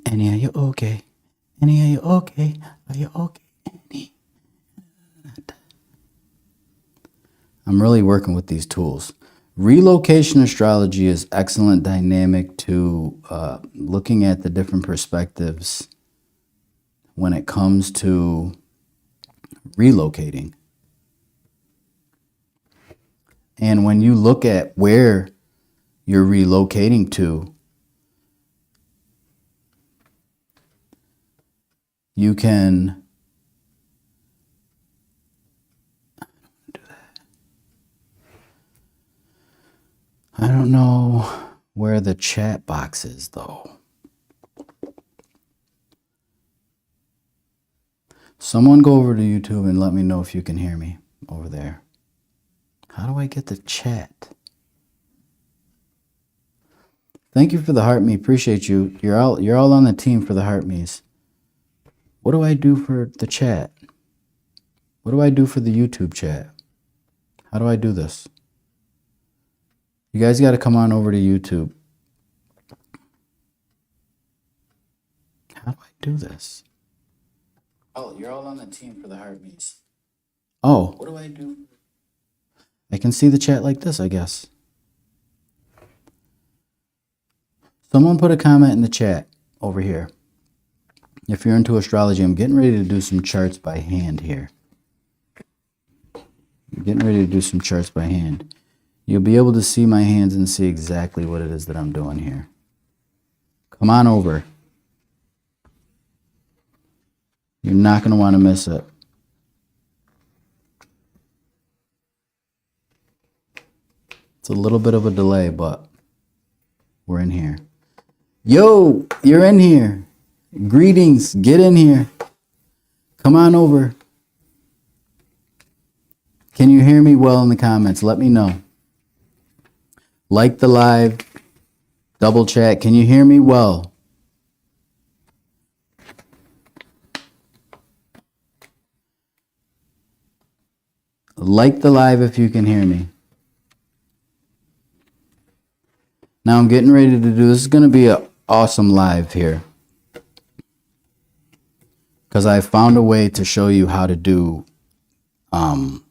Annie, are you okay? Annie, are you okay? Are you okay, Annie? I'm really working with these tools. Relocation astrology is excellent dynamic to looking at the different perspectives when it comes to relocating. And when you look at where you're relocating to, you can do that. I don't know where the chat box is though. Someone go over to YouTube and let me know if you can hear me over there. How do I get the chat? Thank you for the heart me. Appreciate you. You're all on the team for the heart me's. What do I do for the chat? What do I do for the YouTube chat? How do I do this? You guys got to come on over to YouTube. How do I do this? Oh, you're all on the team for the heart me's. Oh, what do I do? I can see the chat like this, I guess. Someone put a comment in the chat over here. If you're into astrology, I'm getting ready to do some charts by hand here. I'm getting ready to do some charts by hand. You'll be able to see my hands and see exactly what it is that I'm doing here. Come on over. You're not going to want to miss it. It's a little bit of a delay, but we're in here. Yo, you're in here. Greetings. Get in here. Come on over. Can you hear me well in the comments? Let me know. Like the live. Double chat. Can you hear me well? Like the live if you can hear me. Now I'm getting ready to do, this is going to be an awesome live here. Because I found a way to show you how to do an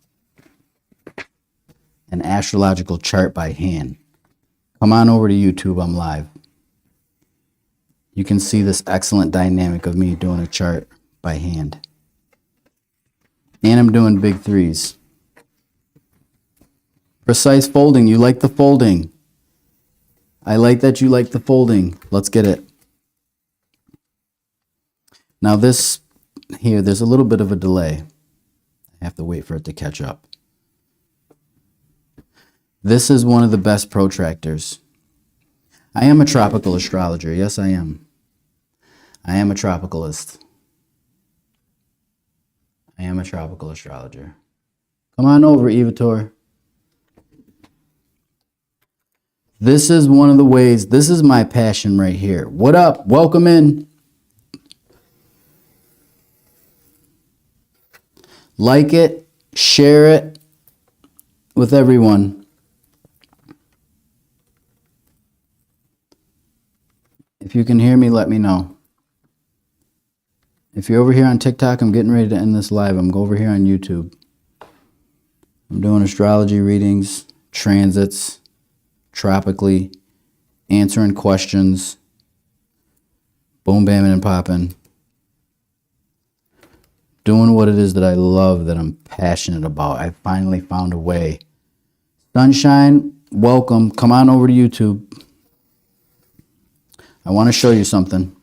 astrological chart by hand. Come on over to YouTube, I'm live. You can see this excellent dynamic of me doing a chart by hand. And I'm doing big threes. Precise folding, you like the folding. I like that you like the folding. Let's get it. Now this here, there's a little bit of a delay. I have to wait for it to catch up. This is one of the best protractors. I am a tropical astrologer. Yes, I am. I am a tropicalist. I am a tropical astrologer. Come on over, Evator. This is one of the ways, this is my passion right here. What up? Welcome in. Like it, share it with everyone. If you can hear me, let me know. If you're over here on TikTok, I'm getting ready to end this live. I'm over here on YouTube. I'm doing astrology readings, transits, tropically, answering questions, boom, bamming, and popping. Doing what it is that I love, that I'm passionate about. I finally found a way. Sunshine, welcome. Come on over to YouTube. I want to show you something.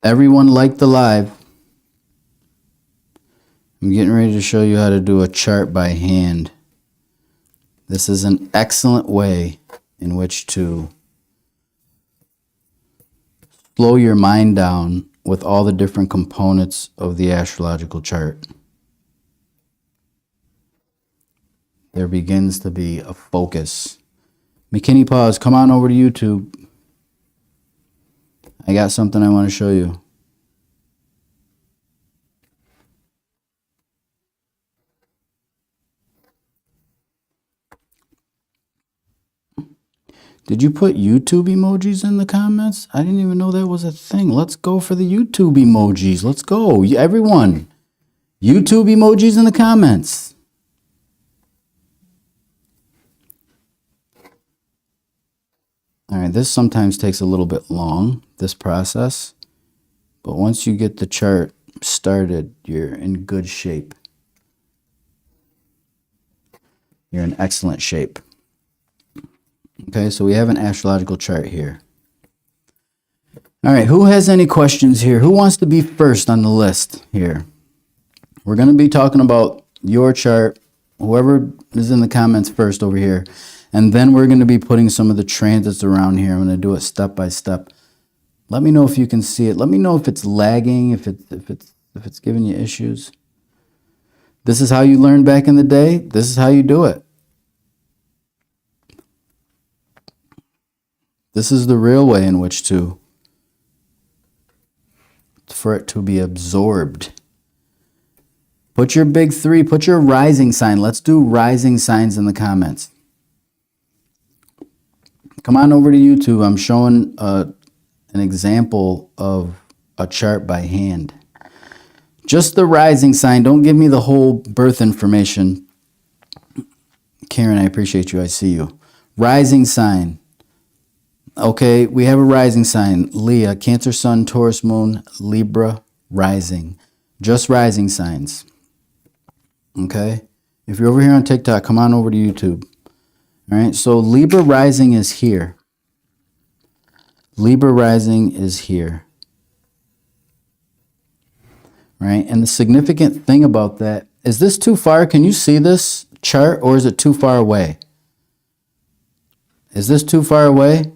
Everyone like the live. I'm getting ready to show you how to do a chart by hand. This is an excellent way in which to slow your mind down with all the different components of the astrological chart. There begins to be a focus. McKinney Pause, come on over to YouTube. I got something I want to show you. Did you put YouTube emojis in the comments? I didn't even know that was a thing. Let's go for the YouTube emojis. Let's go. Everyone, YouTube emojis in the comments. All right, this sometimes takes a little bit long, this process. But once you get the chart started, you're in good shape. You're in excellent shape. Okay, so we have an astrological chart here. All right, who has any questions here? Who wants to be first on the list here? We're going to be talking about your chart, whoever is in the comments first over here. And then we're going to be putting some of the transits around here. I'm going to do it step by step. Let me know if you can see it. Let me know if it's lagging, if it's giving you issues. This is how you learned back in the day. This is how you do it. This is the real way in which for it to be absorbed. Put your big three, put your rising sign. Let's do rising signs in the comments. Come on over to YouTube. I'm showing an example of a chart by hand. Just the rising sign. Don't give me the whole birth information. Karen, I appreciate you. I see you. Rising sign. Okay, we have a rising sign. Leah, Cancer Sun, Taurus Moon, Libra, rising. Just rising signs. Okay? If you're over here on TikTok, come on over to YouTube. All right, so Libra rising is here. Libra rising is here. Right? And the significant thing about that, is this too far? Can you see this chart, or is it too far away? Is this too far away?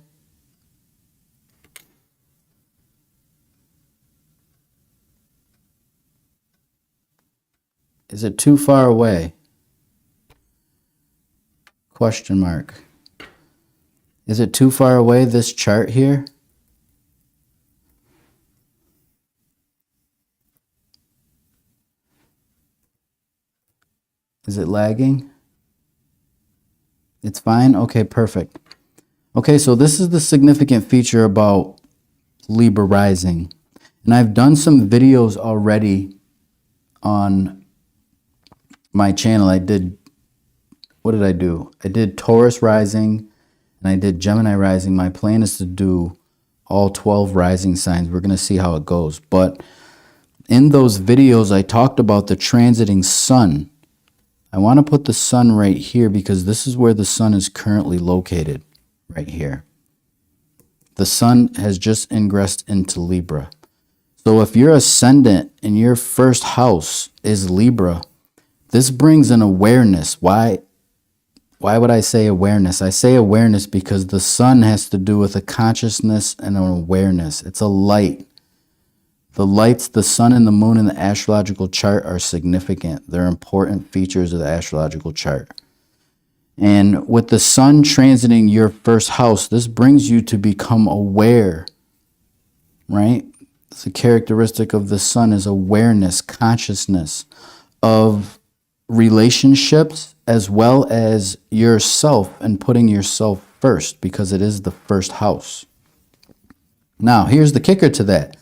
Is it too far away? Question mark. Is it too far away, this chart here? Is it lagging? It's fine? Okay, perfect. Okay, so this is the significant feature about Libra rising. And I've done some videos already on my channel. What did I do? I did Taurus rising and I did Gemini rising. My plan is to do all 12 rising signs. We're going to see how it goes. But in those videos, I talked about the transiting sun. I want to put the sun right here because this is where the sun is currently located, right here. The sun has just ingressed into Libra. So if your ascendant in your first house is Libra, this brings an awareness. Why would I say awareness? I say awareness because the sun has to do with a consciousness and an awareness. It's a light. The lights, the sun and the moon in the astrological chart are significant. They're important features of the astrological chart. And with the sun transiting your first house, this brings you to become aware, right? It's a characteristic of the sun is awareness, consciousness of relationships as well as yourself and putting yourself first because it is the first house. Now, here's the kicker to that.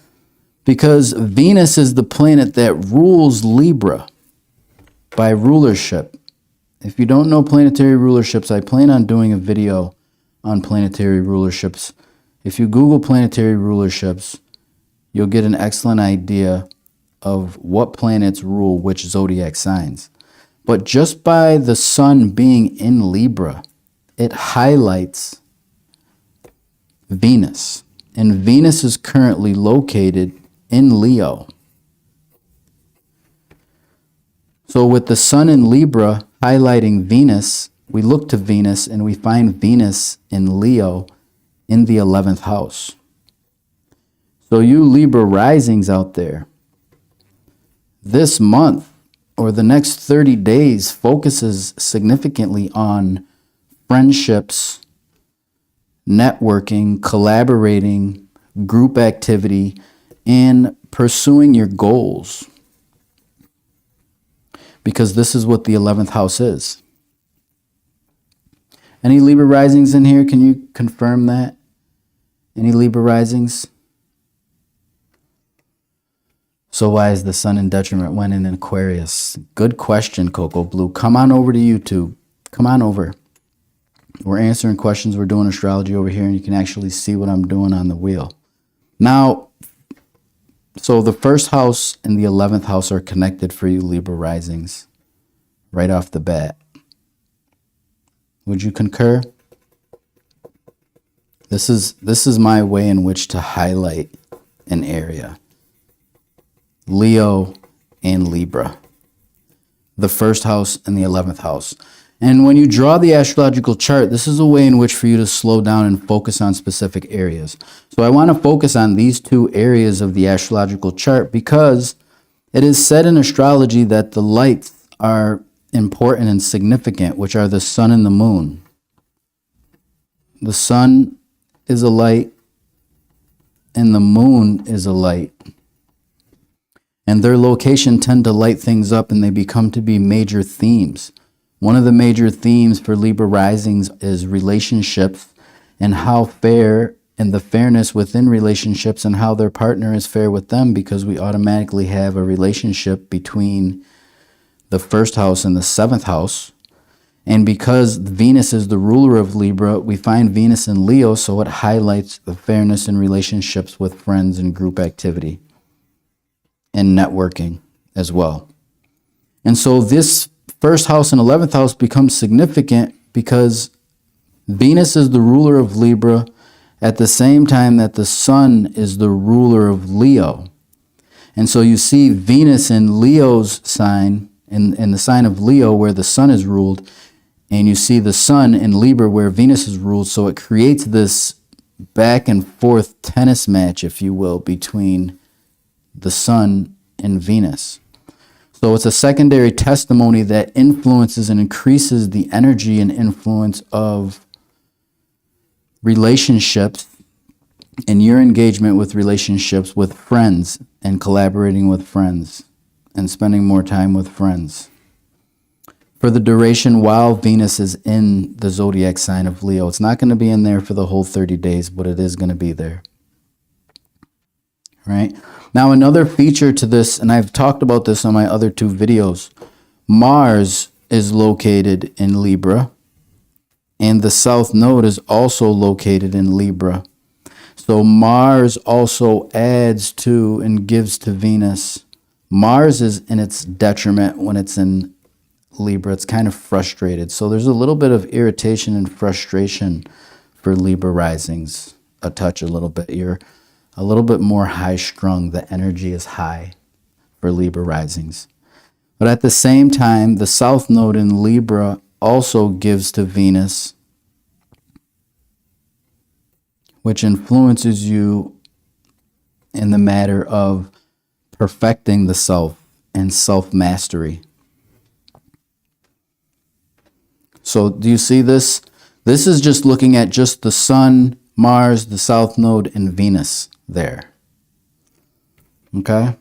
Because Venus is the planet that rules Libra by rulership. If you don't know planetary rulerships, I plan on doing a video on planetary rulerships. If you Google planetary rulerships, you'll get an excellent idea of what planets rule which zodiac signs. But just by the sun being in Libra, it highlights Venus. And Venus is currently located in Leo. So with the sun in Libra highlighting Venus, we look to Venus and we find Venus in Leo in the 11th house. So you Libra risings out there, this month or the next 30 days focuses significantly on friendships, networking, collaborating, group activity, and pursuing your goals. Because this is what the 11th house is. Any Libra risings in here? Can you confirm that? Any Libra risings? So why is the sun in detriment when in Aquarius? Good question, Coco Blue. Come on over to YouTube. Come on over. We're answering questions. We're doing astrology over here, and you can actually see what I'm doing on the wheel. Now, so the first house and the 11th house are connected for you Libra risings right off the bat. Would you concur? This is my way in which to highlight an area. Leo and Libra. The first house and the 11th house. And when you draw the astrological chart, this is a way in which for you to slow down and focus on specific areas. So I want to focus on these two areas of the astrological chart because it is said in astrology that the lights are important and significant, which are the sun and the moon. The sun is a light and the moon is a light. And their location tend to light things up and they become to be major themes. One of the major themes for Libra risings is relationships and how fair and the fairness within relationships and how their partner is fair with them, because we automatically have a relationship between the first house and the 7th house. And because Venus is the ruler of Libra, we find Venus in Leo, so it highlights the fairness in relationships with friends and group activity and networking as well. And so this first house and 11th house becomes significant because Venus is the ruler of Libra at the same time that the sun is the ruler of Leo. And so you see Venus in Leo's sign, in the sign of Leo where the sun is ruled, and you see the sun in Libra where Venus is ruled. So it creates this back and forth tennis match, if you will, between the sun and Venus. So it's a secondary testimony that influences and increases the energy and influence of relationships and your engagement with relationships with friends and collaborating with friends and spending more time with friends for the duration while Venus is in the zodiac sign of Leo. It's not going to be in there for the whole 30 days, but it is going to be there. Right? Now, another feature to this, and I've talked about this on my other two videos, Mars is located in Libra, and the South Node is also located in Libra. So Mars also adds to and gives to Venus. Mars is in its detriment when it's in Libra. It's kind of frustrated. So there's a little bit of irritation and frustration for Libra risings, a little bit. You're a little bit more high-strung. The energy is high for Libra risings. But at the same time, the South Node in Libra also gives to Venus, which influences you in the matter of perfecting the self and self-mastery. So do you see this? This is just looking at just the Sun, Mars, the South Node, and Venus there. Okay?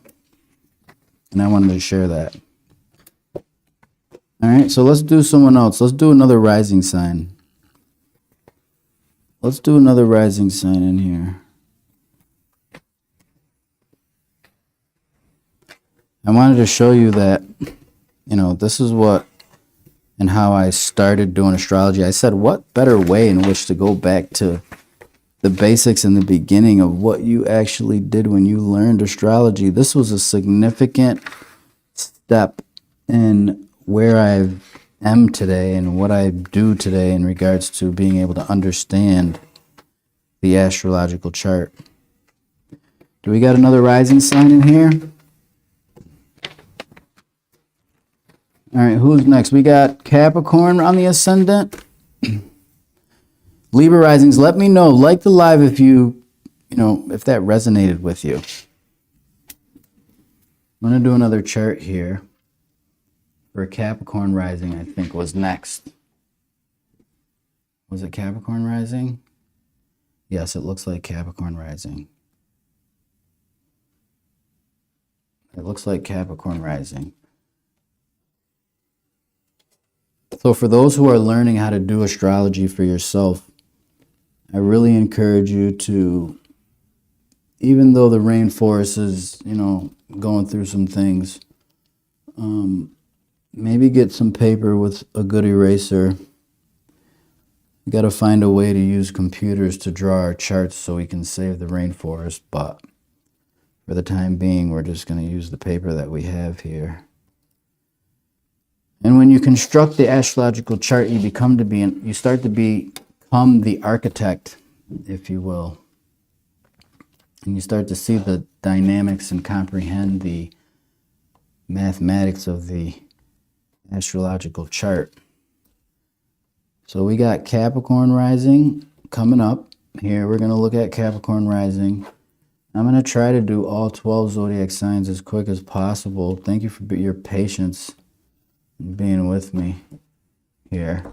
And I wanted to share that. All right, so let's do someone else. Let's do another rising sign. Let's do another rising sign in here. I wanted to show you that, this is what and how I started doing astrology. I said, what better way in which to go back to the basics in the beginning of what you actually did when you learned astrology. This was a significant step in where I am today and what I do today in regards to being able to understand the astrological chart. Do we got another rising sign in here? All right, who's next? We got Capricorn on the ascendant. Libra risings, let me know. Like the live if if that resonated with you. I'm going to do another chart here for Capricorn rising, I think was next. Was it Capricorn rising? Yes, it looks like Capricorn rising. It looks like Capricorn rising. So So for those who are learning how to do astrology for yourself, I really encourage you to, even though the rainforest is, going through some things, maybe get some paper with a good eraser. We got to find a way to use computers to draw our charts so we can save the rainforest, but for the time being, we're just going to use the paper that we have here. And when you construct the astrological chart, you start to become the architect, if you will. And you start to see the dynamics and comprehend the mathematics of the astrological chart. So we got Capricorn rising coming up here. We're going to look at Capricorn rising. I'm going to try to do all 12 zodiac signs as quick as possible. Thank you for your patience and being with me here.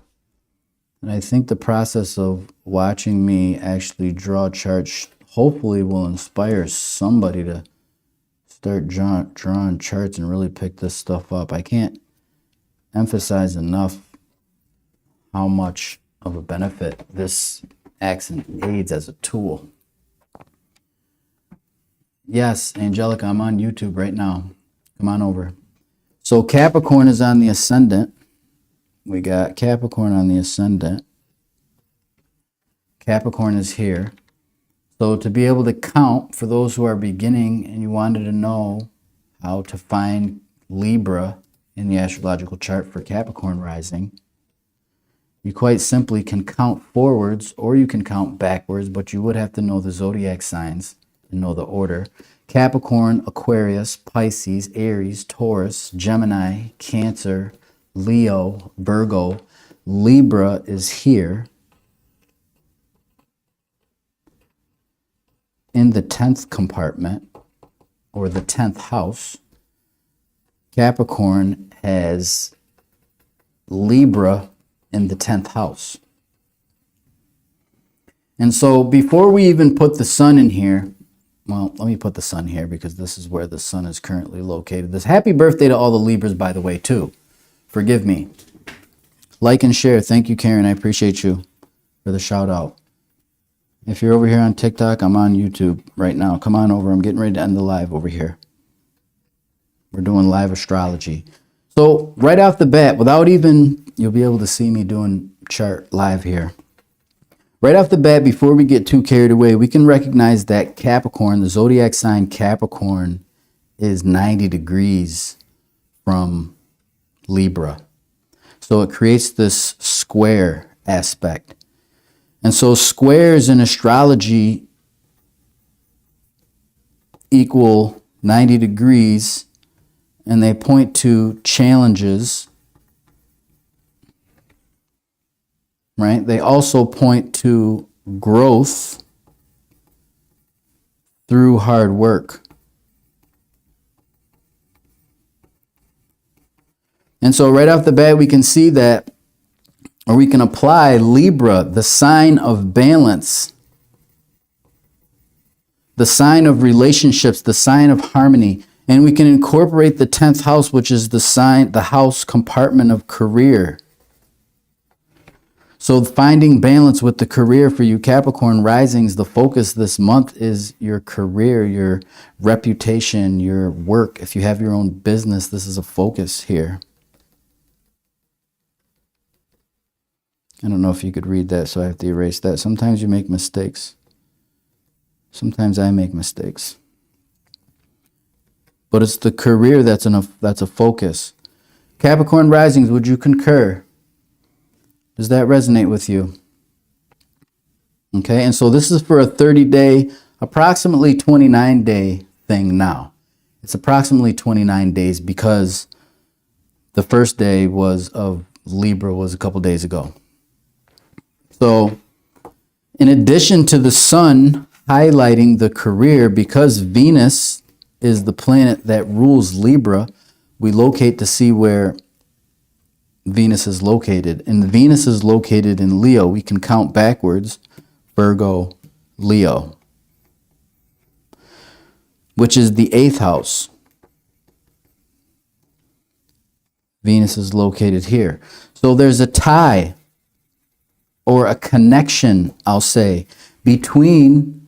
And I think the process of watching me actually draw charts hopefully will inspire somebody to start drawing charts and really pick this stuff up. I can't emphasize enough how much of a benefit this acts and aids as a tool. Yes, Angelica, I'm on YouTube right now. Come on over. So Capricorn is on the ascendant. We got Capricorn on the ascendant. Capricorn is here. So to be able to count, for those who are beginning and you wanted to know how to find Libra in the astrological chart for Capricorn rising, you quite simply can count forwards or you can count backwards, but you would have to know the zodiac signs and know the order. Capricorn, Aquarius, Pisces, Aries, Taurus, Gemini, Cancer, Leo, Virgo. Libra is here in the 10th compartment or the 10th house. Capricorn has Libra in the 10th house. And so before we even put the sun in here, well, let me put the sun here because this is where the sun is currently located. This happy birthday to all the Libras, by the way, too. Forgive me. Like and share. Thank you, Karen. I appreciate you for the shout out. If you're over here on TikTok, I'm on YouTube right now. Come on over. I'm getting ready to end the live over here. We're doing live astrology. So right off the bat, you'll be able to see me doing chart live here. Right off the bat, before we get too carried away, we can recognize that Capricorn, the zodiac sign Capricorn, is 90 degrees from Libra. So it creates this square aspect. And so squares in astrology equal 90 degrees, and they point to challenges, right? They also point to growth through hard work. And so right off the bat, we can see that, or we can apply Libra, the sign of balance, the sign of relationships, the sign of harmony. And we can incorporate the 10th house, which is the house compartment of career. So finding balance with the career for you Capricorn risings, the focus this month is your career, your reputation, your work. If you have your own business, this is a focus here. I don't know if you could read that, so I have to erase that. Sometimes you make mistakes. Sometimes I make mistakes. But it's the career that's a focus. Capricorn risings, would you concur? Does that resonate with you? Okay, and so this is for a 30-day, approximately 29-day thing now. It's approximately 29 days because the first day of Libra was a couple days ago. So in addition to the sun highlighting the career, because Venus is the planet that rules Libra, we locate to see where Venus is located. And Venus is located in Leo. We can count backwards. Virgo, Leo, which is the 8th house. Venus is located here. So there's a tie or a connection, I'll say, between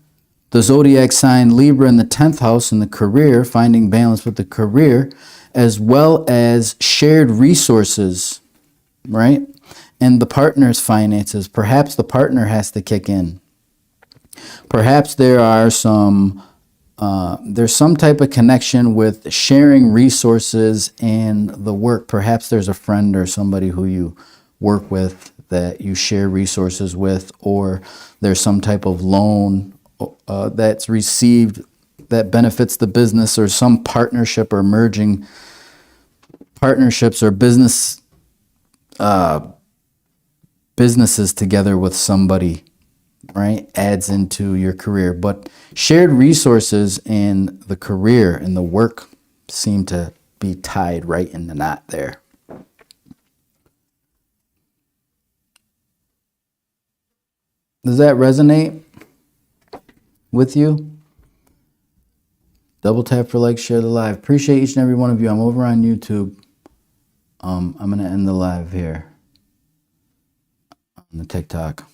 the zodiac sign Libra in the 10th house and the career, finding balance with the career, as well as shared resources, right? And the partner's finances. Perhaps the partner has to kick in. Perhaps there are there's some type of connection with sharing resources and the work. Perhaps there's a friend or somebody who you work with that you share resources with, or there's some type of loan that's received that benefits the business, or some partnership or merging partnerships or businesses together with somebody, right, adds into your career. But shared resources and the career and the work seem to be tied right in the knot there. Does that resonate with you? Double tap for like, share the live. Appreciate each and every one of you. I'm over on YouTube. I'm going to end the live here on the TikTok.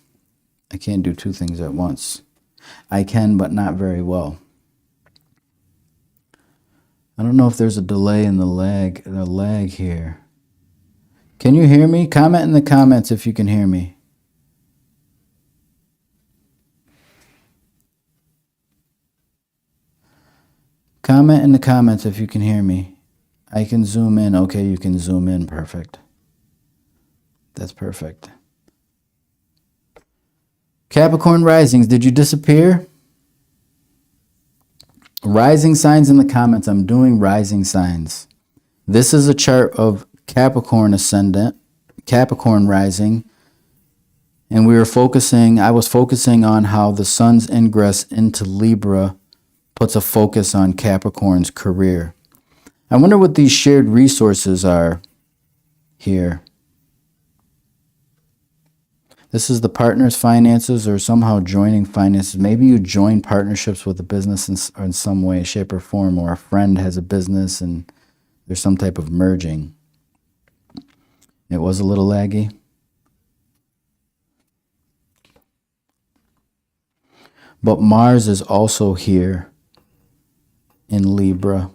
I can't do two things at once. I can, but not very well. I don't know if there's a delay in the lag here. Can you hear me? Comment in the comments if you can hear me. Comment in the comments if you can hear me. I can zoom in. Okay, you can zoom in. Perfect. That's perfect. Capricorn risings, did you disappear? Rising signs in the comments. I'm doing rising signs. This is a chart of Capricorn ascendant, Capricorn rising, and I was focusing on how the sun's ingress into Libra puts a focus on Capricorn's career. I wonder what these shared resources are here. This is the partner's finances, or somehow joining finances. Maybe you join partnerships with a business in some way, shape, or form, or a friend has a business and there's some type of merging. It was a little laggy. But Mars is also here in Libra.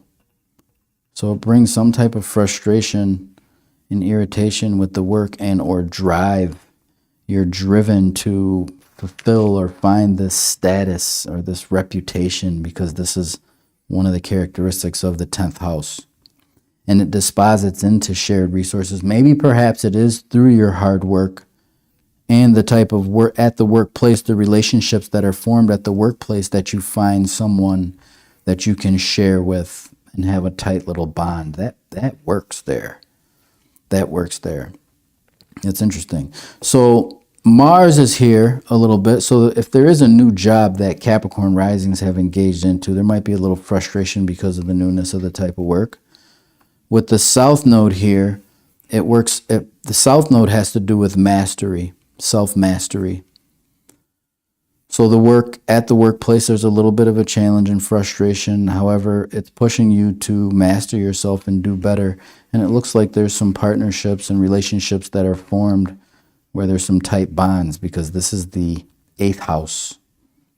So it brings some type of frustration and irritation with the work and or drive. You're driven to fulfill or find this status or this reputation, because this is one of the characteristics of the 10th house. And it disposits into shared resources. Maybe perhaps it is through your hard work and the type of work at the workplace, the relationships that are formed at the workplace, that you find someone that you can share with and have a tight little bond. That works there. That works there. It's interesting. So Mars is here a little bit. So if there is a new job that Capricorn risings have engaged into, there might be a little frustration because of the newness of the type of work. With the South Node here, the South Node has to do with mastery, self-mastery. So the work at the workplace, there's a little bit of a challenge and frustration. However, it's pushing you to master yourself and do better. And it looks like there's some partnerships and relationships that are formed where there's some tight bonds, because this is the 8th house.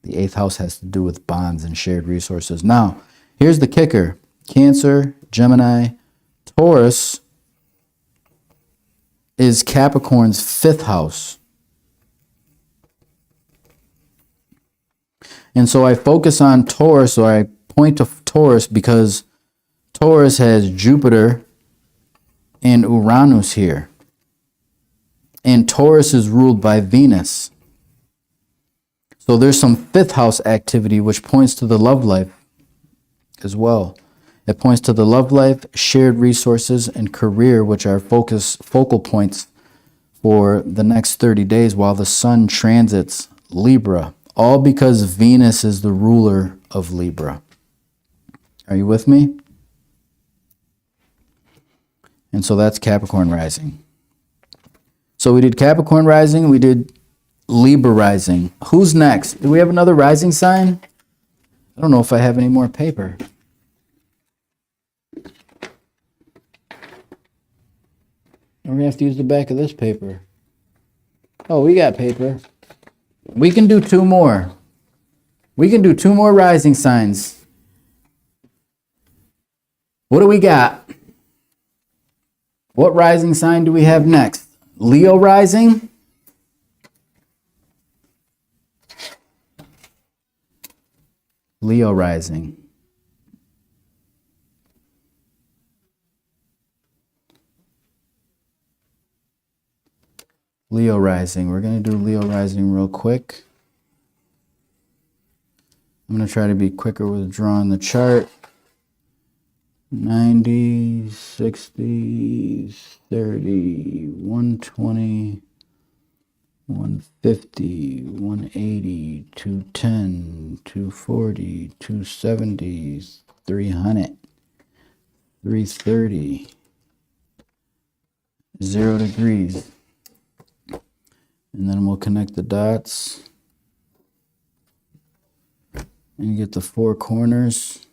The 8th house has to do with bonds and shared resources. Now, here's the kicker. Cancer, Gemini, Taurus is Capricorn's 5th house. And so I focus on Taurus, or I point to Taurus, because Taurus has Jupiter and Uranus here. And Taurus is ruled by Venus. So there's some 5th house activity, which points to the love life as well. It points to the love life, shared resources, and career, which are focal points for the next 30 days while the sun transits Libra. All because Venus is the ruler of Libra. Are you with me? And so that's Capricorn rising. So we did Capricorn rising, we did Libra rising. Who's next? Do we have another rising sign? I don't know if I have any more paper. We're going to have to use the back of this paper. Oh, we got paper. We can do 2 more. We can do 2 more rising signs. What do we got? What rising sign do we have next? Leo rising? Leo rising. Leo rising. We're going to do Leo rising real quick. I'm going to try to be quicker with drawing the chart. 90, 60, 30, 120, 150, 180, 210, 240, 270, 300, 330, 0 degrees. And then we'll connect the dots and get the 4 corners,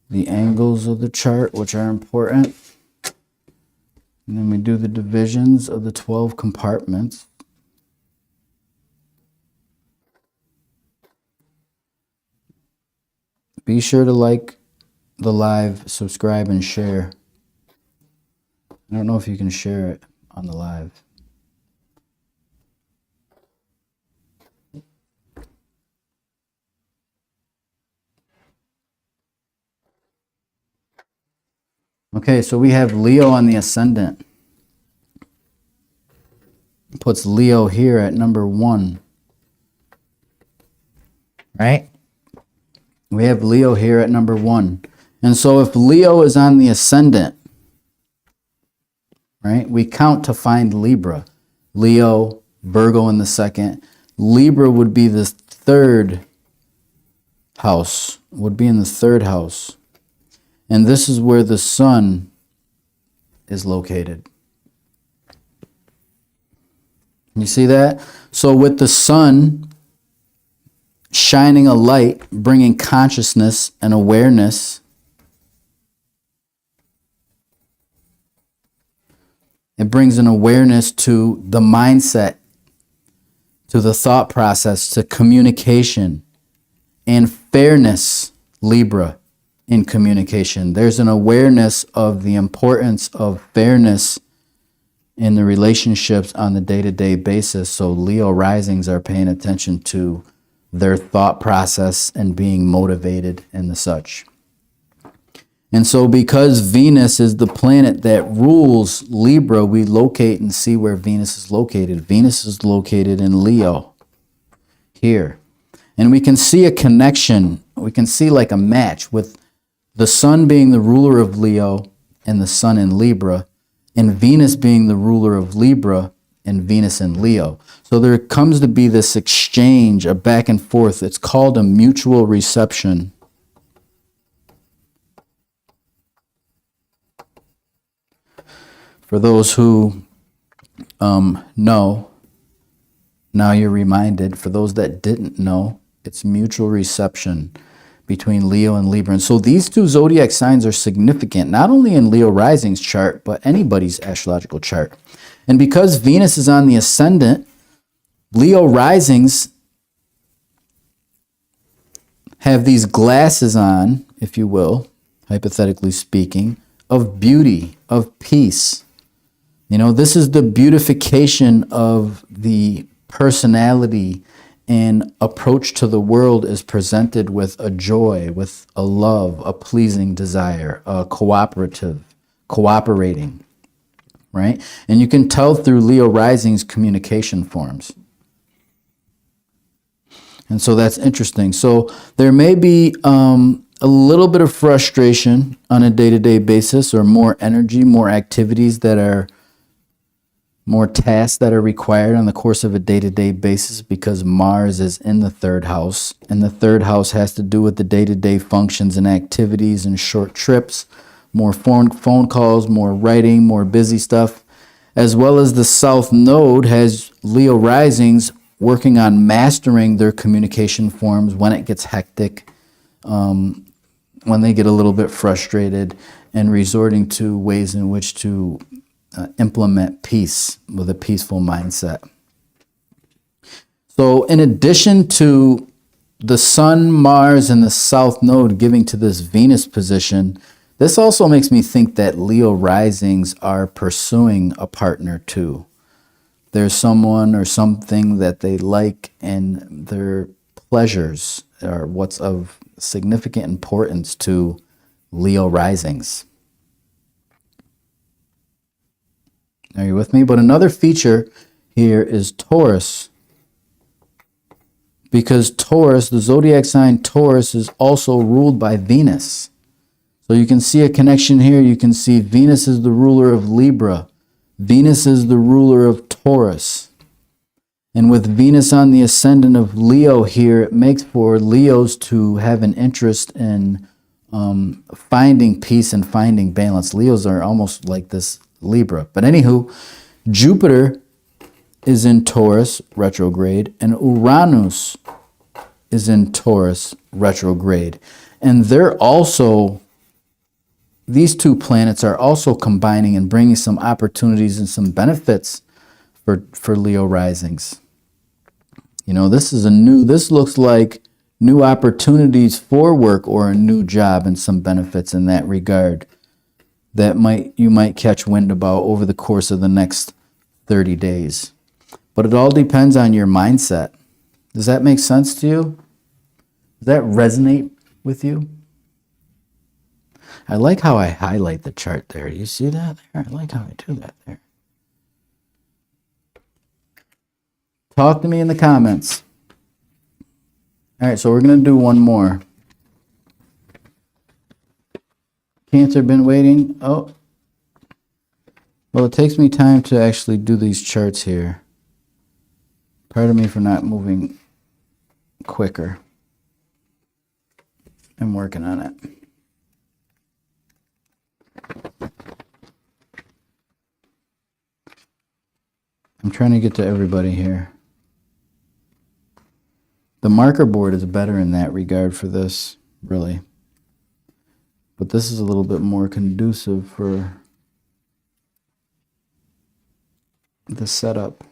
the angles of the chart, which are important. And then we do the divisions of the 12 compartments. Be sure to like the live, subscribe, and share. I don't know if you can share it on the live. Okay, so we have Leo on the ascendant. Puts Leo here at number 1. Right? We have Leo here at number 1. And so if Leo is on the ascendant, right, we count to find Libra. Leo, Virgo in the 2nd. Libra would be the 3rd house, would be in the 3rd house. And this is where the sun is located. You see that? So with the sun shining a light, bringing consciousness and awareness, it brings an awareness to the mindset, to the thought process, to communication and fairness, Libra. In communication, there's an awareness of the importance of fairness in the relationships on the day-to-day basis. So Leo risings are paying attention to their thought process and being motivated and the such. And so because Venus is the planet that rules Libra, we locate and see where Venus is located. Venus is located in Leo here. And we can see a connection. We can see like a match with the sun being the ruler of Leo and the sun in Libra, and Venus being the ruler of Libra and Venus in Leo. So there comes to be this exchange, a back and forth. It's called a mutual reception. For those who know, now you're reminded. For those that didn't know, it's mutual reception between Leo and Libra. And so these 2 zodiac signs are significant, not only in Leo rising's chart, but anybody's astrological chart. And because Venus is on the ascendant, Leo risings have these glasses on, if you will, hypothetically speaking, of beauty, of peace. You know, this is the beautification of the personality and approach to the world is presented with a joy, with a love, a pleasing desire, a cooperating, right? And you can tell through Leo rising's communication forms. And so that's interesting. So there may be a little bit of frustration on a day-to-day basis, or more energy, more activities that are more tasks that are required on the course of a day-to-day basis, because Mars is in the 3rd house, and the 3rd house has to do with the day-to-day functions and activities and short trips, more phone calls, more writing, more busy stuff, as well as the South Node has Leo risings working on mastering their communication forms when it gets hectic, when they get a little bit frustrated, and resorting to ways in which to implement peace with a peaceful mindset. So in addition to the Sun, Mars, and the South Node giving to this Venus position, this also makes me think that Leo risings are pursuing a partner too. There's someone or something that they like, and their pleasures are what's of significant importance to Leo risings. Are you with me? But another feature here is Taurus. Because Taurus, the zodiac sign Taurus, is also ruled by Venus. So you can see a connection here. You can see Venus is the ruler of Libra. Venus is the ruler of Taurus. And with Venus on the ascendant of Leo here, it makes for Leos to have an interest in finding peace and finding balance. Leos are almost like this Libra. But anywho, Jupiter is in Taurus retrograde, and Uranus is in Taurus retrograde. And these two planets are also combining and bringing some opportunities and some benefits for Leo risings. You know, this looks like new opportunities for work or a new job, and some benefits in that regard that you might catch wind about over the course of the next 30 days. But it all depends on your mindset. Does that make sense to you? Does that resonate with you? I like how I highlight the chart there. You see that there? I like how I do that there. Talk to me in the comments. All right, so we're going to do one more. Cancer, been waiting. Oh. Well, it takes me time to actually do these charts here. Pardon me for not moving quicker. I'm working on it. I'm trying to get to everybody here. The marker board is better in that regard for this, really. But this is a little bit more conducive for the setup.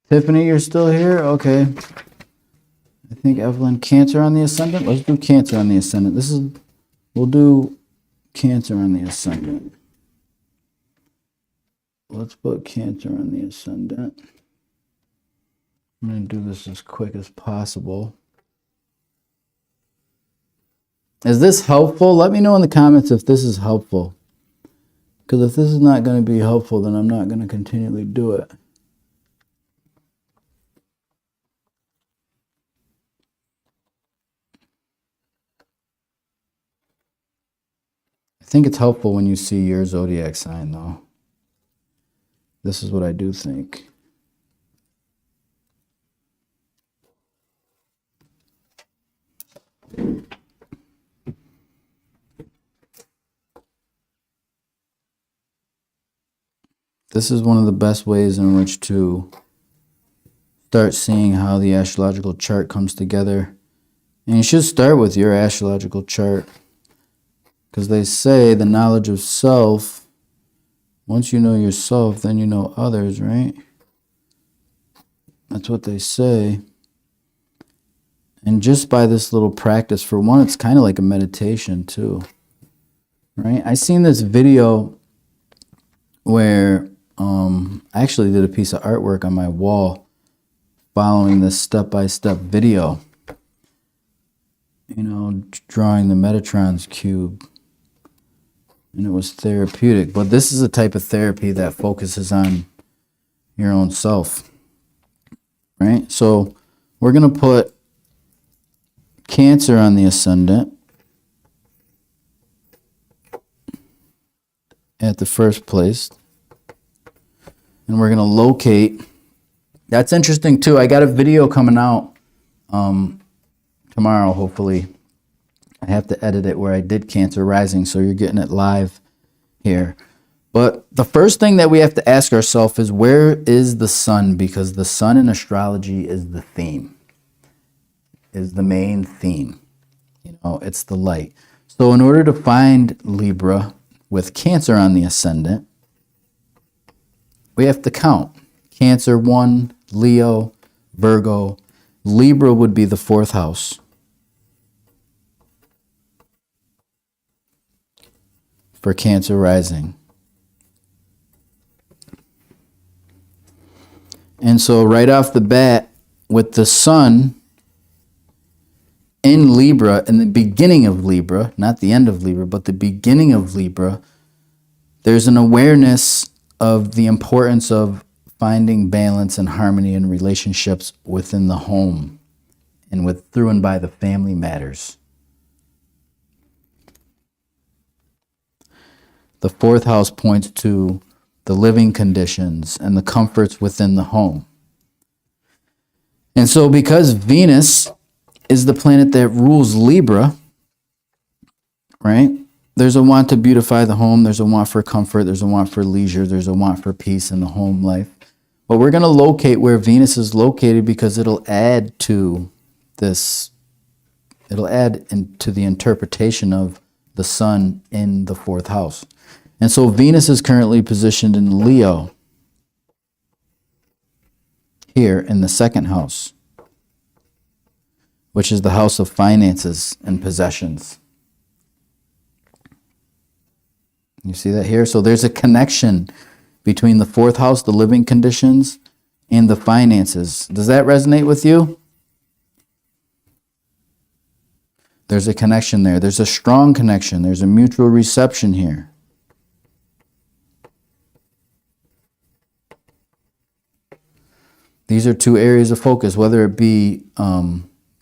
Tiffany, you're still here? Okay. I think Evelyn, Cancer on the ascendant. Let's do Cancer on the ascendant. We'll do Cancer on the ascendant. Let's put Cancer on the ascendant. I'm going to do this as quick as possible. Is this helpful? Let me know in the comments if this is helpful. Because if this is not going to be helpful, then I'm not going to continually do it. I think it's helpful when you see your zodiac sign, though. This is what I do think. This is one of the best ways in which to start seeing how the astrological chart comes together. And you should start with your astrological chart, because they say the knowledge of self, once you know yourself, then you know others, right? That's what they say. And just by this little practice, for one, it's kind of like a meditation too, right? I seen this video where I actually did a piece of artwork on my wall following this step-by-step video, you know, drawing the Metatron's cube. And it was therapeutic. But this is a type of therapy that focuses on your own self, right? So we're going to put Cancer on the ascendant at the first place. And we're going to locate. That's interesting too. I got a video coming out tomorrow, hopefully. I have to edit it where I did Cancer rising, so you're getting it live here. But the first thing that we have to ask ourselves is, where is the sun? Because the sun in astrology is the theme. is the main theme. You know, it's the light. So in order to find Libra with Cancer on the ascendant, we have to count. Cancer 1, Leo, Virgo. Libra would be the 4th house. For Cancer rising. And so right off the bat, with the sun in Libra, in the beginning of Libra, not the end of Libra, but the beginning of Libra, there's an awareness of the importance of finding balance and harmony in relationships within the home and through and by the family matters. The 4th house points to the living conditions and the comforts within the home. And so because Venus is the planet that rules Libra, right? There's a want to beautify the home. There's a want for comfort. There's a want for leisure. There's a want for peace in the home life. But we're going to locate where Venus is located because it'll add to this. It'll add into the interpretation of the sun in the 4th house. And so Venus is currently positioned in Leo, here in the 2nd house, which is the house of finances and possessions. You see that here? So there's a connection between the 4th house, the living conditions, and the finances. Does that resonate with you? There's a connection there. There's a strong connection. There's a mutual reception here. These are 2 areas of focus, whether it be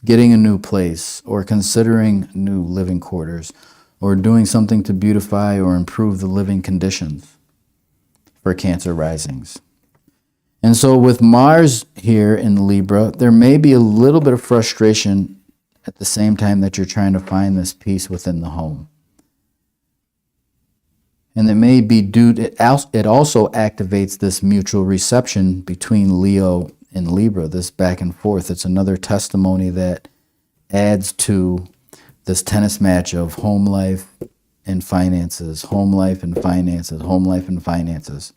getting a new place or considering new living quarters or doing something to beautify or improve the living conditions for Cancer risings. And so with Mars here in Libra, there may be a little bit of frustration at the same time that you're trying to find this peace within the home. And it may be due to, it also activates this mutual reception between Leo and Libra, this back and forth. It's another testimony that adds to this tennis match of home life and finances, home life and finances, home life and finances.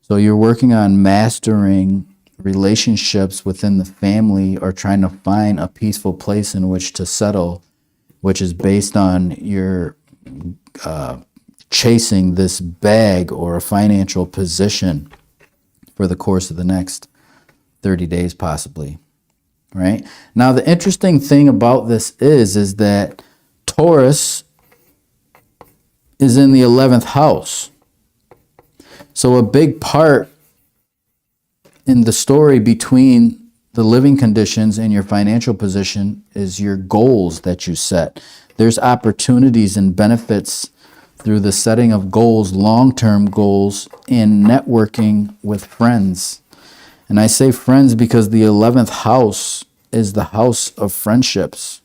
So you're working on mastering relationships within the family or trying to find a peaceful place in which to settle, which is based on your chasing this bag or a financial position for the course of the next 30 days possibly, right? Now, the interesting thing about this is that Taurus is in the 11th house. So a big part in the story between the living conditions and your financial position is your goals that you set. There's opportunities and benefits through the setting of goals, long-term goals, and networking with friends. And I say friends because the 11th house is the house of friendships.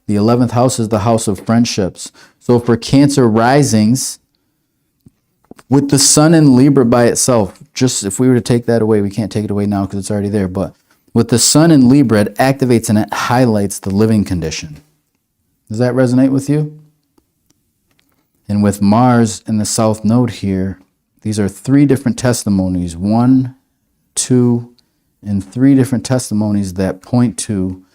The 11th house is the house of friendships. So for Cancer risings, with the sun in Libra by itself, just if we were to take that away, we can't take it away now because it's already there, but with the sun in Libra, it activates and it highlights the living condition. Does that resonate with you? And with Mars in the south node here, these are 3 different testimonies, 1, 2, and 3 different testimonies that point to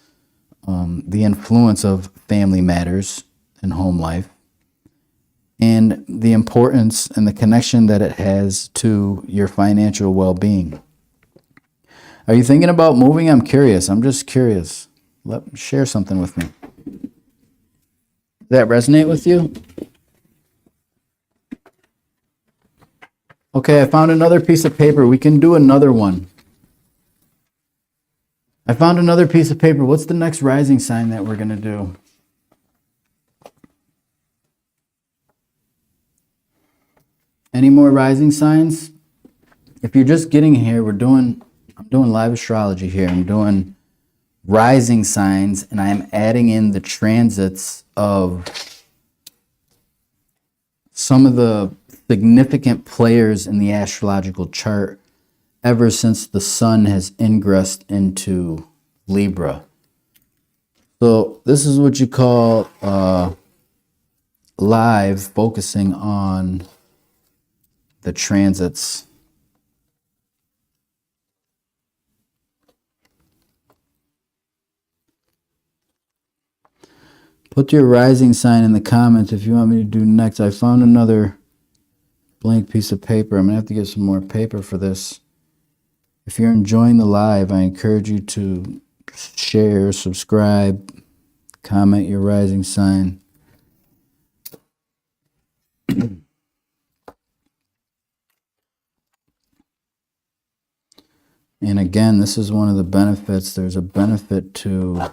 the influence of family matters and home life and the importance and the connection that it has to your financial well-being. Are you thinking about moving? I'm curious. I'm just curious. Share something with me. Does that resonate with you? Okay, I found another piece of paper. We can do another one. I found another piece of paper. What's the next rising sign that we're going to do? Any more rising signs? If you're just getting here, I'm doing live astrology here. I'm doing rising signs, and I am adding in the transits of some of the significant players in the astrological chart ever since the sun has ingressed into Libra. So this is what you call live, focusing on the transits. Put your rising sign in the comments if you want me to do next. I found another blank piece of paper. I'm going to have to get some more paper for this. If you're enjoying the live, I encourage you to share, subscribe, comment your rising sign. And again, this is one of the benefits. There's a benefit to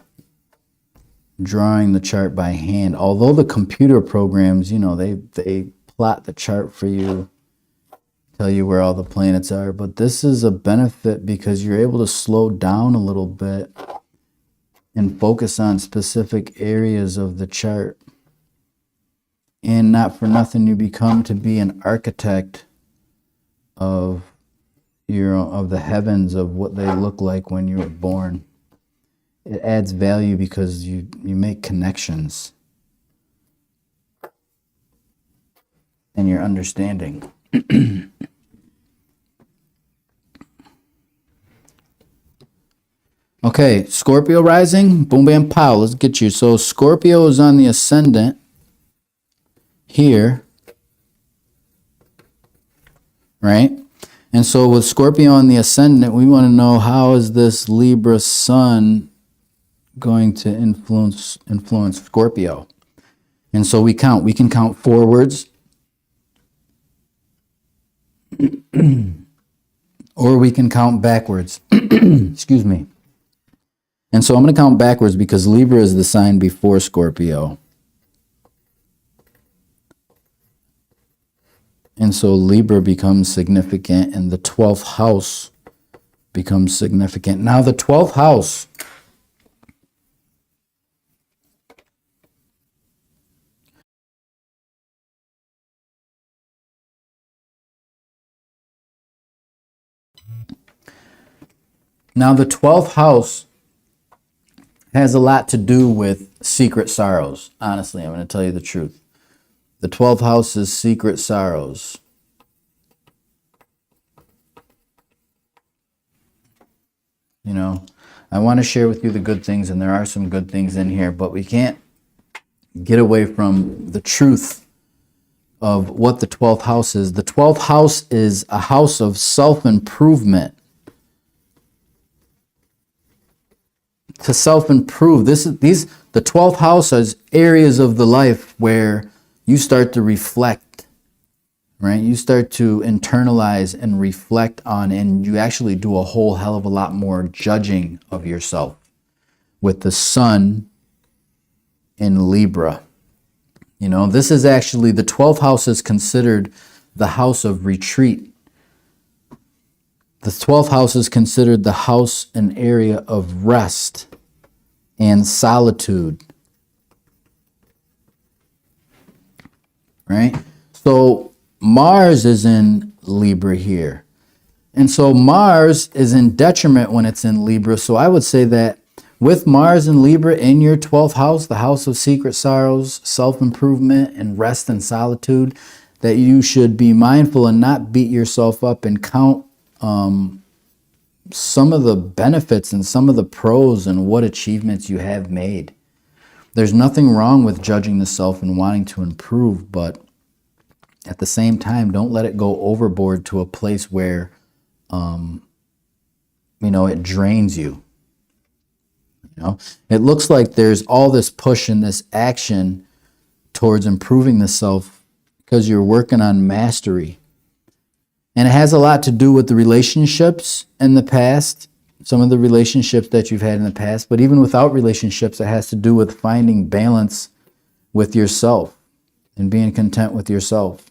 drawing the chart by hand. Although the computer programs, you know, they plot the chart for you, tell you where all the planets are, but this is a benefit because you're able to slow down a little bit and focus on specific areas of the chart. And not for nothing, you become to be an architect of the heavens, of what they look like when you were born. It adds value because you make connections and you're understanding. Okay, Scorpio rising, boom, bam, pow, let's get you. So Scorpio is on the ascendant here, right? And so with Scorpio on the ascendant, we want to know, how is this Libra sun going to influence Scorpio? And so we can count forwards, or we can count backwards. Excuse me. And so I'm going to count backwards because Libra is the sign before Scorpio. And so Libra becomes significant and the 12th house becomes significant. Now the 12th house has a lot to do with secret sorrows. Honestly, I'm going to tell you the truth. The 12th house is secret sorrows. You know, I want to share with you the good things, and there are some good things in here, but we can't get away from the truth of what the 12th house is. The 12th house is a house of self-improvement. To self-improve. The 12th house is areas of the life where you start to reflect, right? You start to internalize and reflect on, and you actually do a whole hell of a lot more judging of yourself with the sun in Libra. You know, this is actually, the 12th house is considered the house of retreat. The 12th house is considered the house and area of rest and solitude. Right? So Mars is in Libra here. And so Mars is in detriment when it's in Libra. So I would say that with Mars and Libra in your 12th house, the house of secret sorrows, self-improvement, and rest and solitude, that you should be mindful and not beat yourself up and count some of the benefits and some of the pros and what achievements you have made. There's nothing wrong with judging the self and wanting to improve, but at the same time, don't let it go overboard to a place where, it drains you. You know, it looks like there's all this push and this action towards improving the self because you're working on mastery. And it has a lot to do with the relationships in the past, some of the relationships that you've had in the past, but even without relationships, it has to do with finding balance with yourself and being content with yourself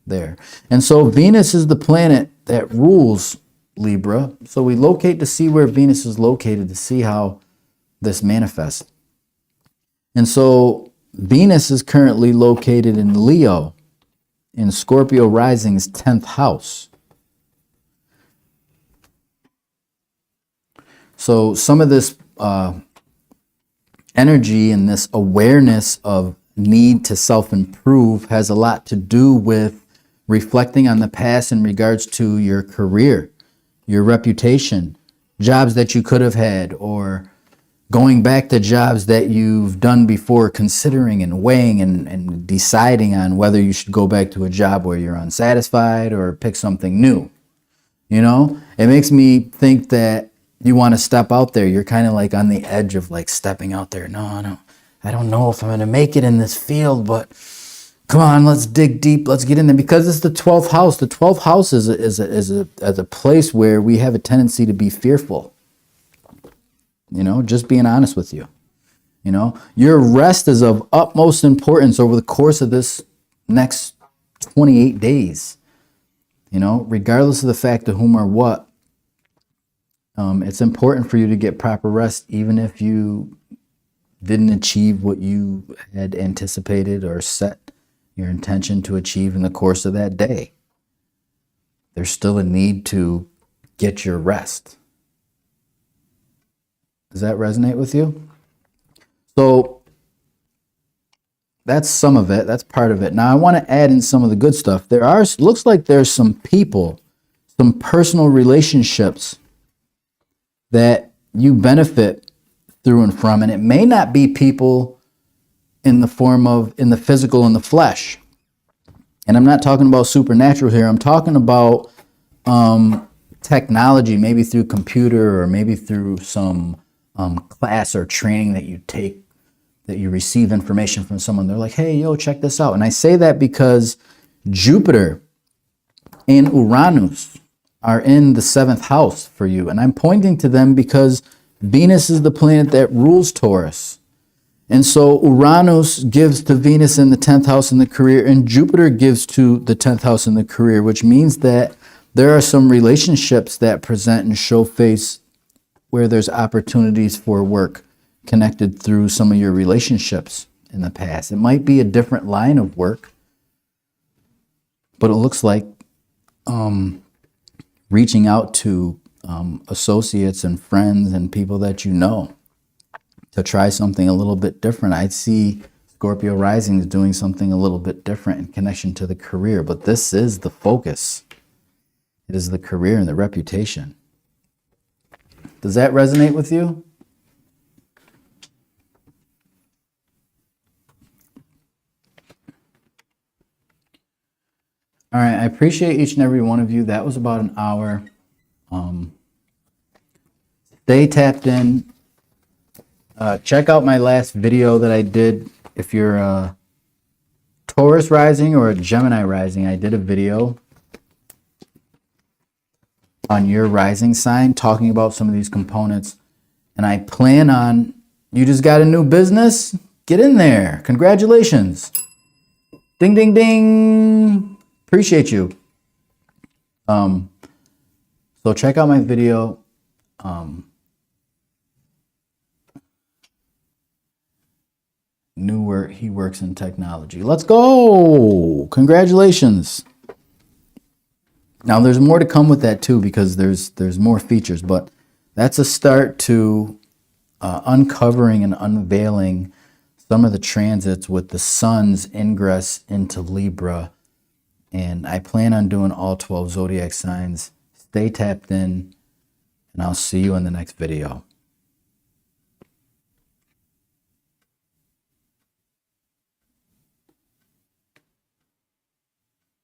there. And so Venus is the planet that rules Libra. So we locate to see where Venus is located to see how this manifests. And so Venus is currently located in Leo, in Scorpio rising's 10th house. So some of this energy and this awareness of need to self-improve has a lot to do with reflecting on the past in regards to your career, your reputation, jobs that you could have had, or going back to jobs that you've done before, considering and weighing and deciding on whether you should go back to a job where you're unsatisfied or pick something new. You know, it makes me think that you want to step out there. You're kind of like on the edge of like stepping out there. No, I don't know if I'm going to make it in this field, but come on, let's dig deep. Let's get in there, because it's the 12th house. The 12th house is a place where we have a tendency to be fearful. You know, just being honest with you. You know, your rest is of utmost importance over the course of this next 28 days. You know, regardless of the fact of whom or what, it's important for you to get proper rest, even if you didn't achieve what you had anticipated or set your intention to achieve in the course of that day. There's still a need to get your rest. Does that resonate with you? So that's some of it. That's part of it. Now I want to add in some of the good stuff. Looks like there's some people, some personal relationships that you benefit through and from, and it may not be people in the form of, in the physical, in the flesh. And I'm not talking about supernatural here. I'm talking about technology, maybe through computer or maybe through some class or training that you take, that you receive information from someone. They're like, hey, yo, check this out. And I say that because Jupiter and Uranus are in the 7th house for you. And I'm pointing to them because Venus is the planet that rules Taurus. And so Uranus gives to Venus in the 10th house in the career, and Jupiter gives to the 10th house in the career, which means that there are some relationships that present and show face where there's opportunities for work connected through some of your relationships in the past. It might be a different line of work, but it looks like reaching out to associates and friends and people that you know to try something a little bit different. I'd see Scorpio rising is doing something a little bit different in connection to the career, but this is the focus. It is the career and the reputation. Does that resonate with you? All right, I appreciate each and every one of you. That was about an hour. Stay tapped in. Check out my last video that I did. If you're a Taurus rising or a Gemini rising, I did a video on your rising sign talking about some of these components. And I plan on, you just got a new business? Get in there. Congratulations. Ding, ding, ding. Appreciate you. So check out my video. New work, he works in technology. Let's go. Congratulations. Now there's more to come with that too, because there's more features, but that's a start to uncovering and unveiling some of the transits with the sun's ingress into Libra. And I plan on doing all 12 zodiac signs. Stay tapped in, and I'll see you in the next video.